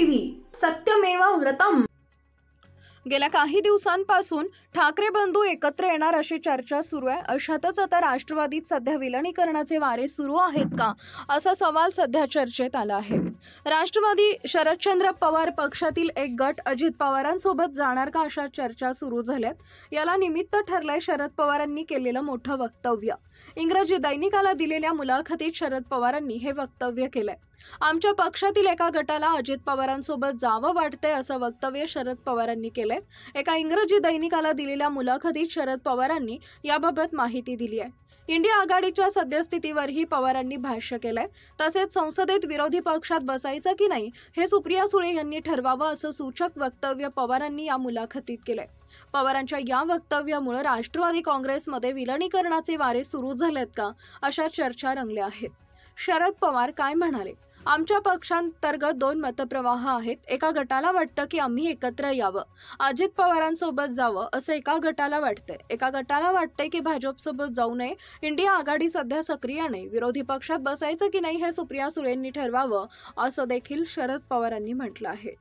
TV सत्यमेव व्रतम। गेल्या काही दिवसांपासून ठाकरे बंधू एकत्र येणार अशी चर्चा सुरू आहे। अशातच आता राष्ट्रवादीत सध्या विलनीकरणाचे वारे सुरू आहेत का असा सवाल सध्या चर्चेत आला आहे। राष्ट्रवादी शरदचंद्र पवार पक्षातील एक गट अजित पवारांसोबत जाणार का अशा चर्चा सुरू झाल्यात। याला निमित्त ठरलंय शरद पवारांनी केलेलं मोठं वक्तव्य। इंग्रजी दैनिकाला दिलेल्या मुलाखतीत शरद पवारांनी हे वक्तव्य केलंय। आमच्या पक्षातील एका गटाला अजित पवारांसोबत जावं वाटतंय असं वक्तव्य शरद पवारांनी केलंय। एका इंग्रजी दैनिकाला दिलेल्या मुलाखतीत शरद पवारांनी याबाबत माहिती दिली आहे। इंडिया आघाडीच्या सद्यस्थितीवरही पवारांनी भाष्य केलंय। तसेच संसदेत विरोधी पक्षात बसायचं की नाही हे सुप्रिया सुळे यांनी ठरवावं असं सूचक वक्तव्य पवारांनी या मुलाखतीत केलंय। पवारांच्या या वक्तव्यामुळे राष्ट्रवादी काँग्रेसमध्ये विलनीकरणाचे वारे सुरू झालेत का अशा चर्चा रंगल्या आहेत। शरद पवार काय म्हणाले? आमच्या पक्षांतर्गत दोन मतप्रवाह आहेत। एका गटाला वाटतं की आम्ही एकत्र यावं, अजित पवारांसोबत जावं असं एका गटाला वाटतंय। एका गटाला वाटतंय की भाजपसोबत जाऊ नये, इंडिया आघाडी सध्या सक्रिय नाही, विरोधी पक्षात बसायचं की नाही हे सुप्रिया सुळेंनी ठरवावं असं देखील शरद पवारांनी म्हटलं आहे।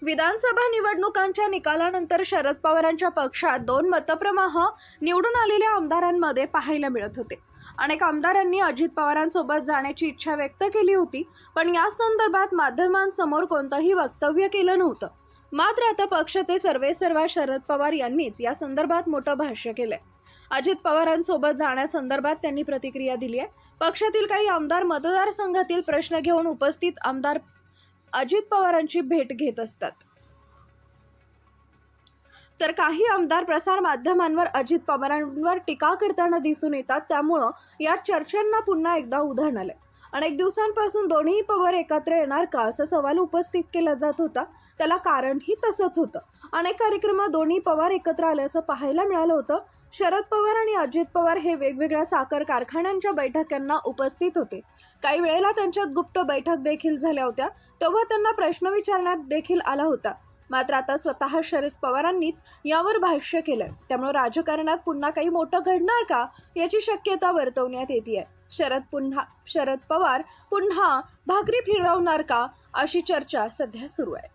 विधानसभा निवडणुकांच्या निकालानंतर शरद पवारांच्या पक्षात दोन मतप्रवाह निवडून आलेल्या आमदारांमध्ये पाहायला मिळत होते। अनेक आमदारांनी अजित पवारांसोबत जाण्याची इच्छा व्यक्त केली होती, पण या संदर्भात माध्यमांसमोर कोणतंही वक्तव्य केलं नव्हतं। मात्र आता पक्षाचे सर्वेसर्वा शरद पवार यांनीच या संदर्भात मोठं भाष्य केलंय। अजित पवारांसोबत जाण्यासंदर्भात त्यांनी प्रतिक्रिया दिली आहे। पक्षातील काही आमदार मतदारसंघातील प्रश्न घेऊन उपस्थित आमदार अजित पवारांची भेट घेत असतात, तर काही आमदार प्रसार माध्यमांवर अजित पवारांवर टीका करताना दिसून येतात। त्यामुळे या चर्चांना पुन्हा एकदा उधाण आलंय। अनेक दिवसांपासून दोन्ही पवार एकत्र येणार का असा सवाल उपस्थित केला जात होता। त्याला कारणही तसंच होतं। अनेक कार्यक्रमात दोन्ही पवार एकत्र आल्याचं पाहायला मिळालं होतं। शरद पवार आणि अजित पवार हे वेगवेगळ्या साखर कारखान्यांच्या बैठकांना उपस्थित होते। काही वेळेला त्यांच्यात गुप्त बैठक देखील झाल्या होत्या, तेव्हा त्यांना प्रश्न विचारण्यात देखील आला होता। मात्र आता स्वतः शरद पवारांनीच यावर भाष्य केलंय। त्यामुळे राजकारणात पुन्हा काही मोठं घडणार का याची शक्यता वर्तवण्यात येते। शरद पवार पुन्हा भाकरी फिरवणार का अशी चर्चा सध्या सुरू आहे।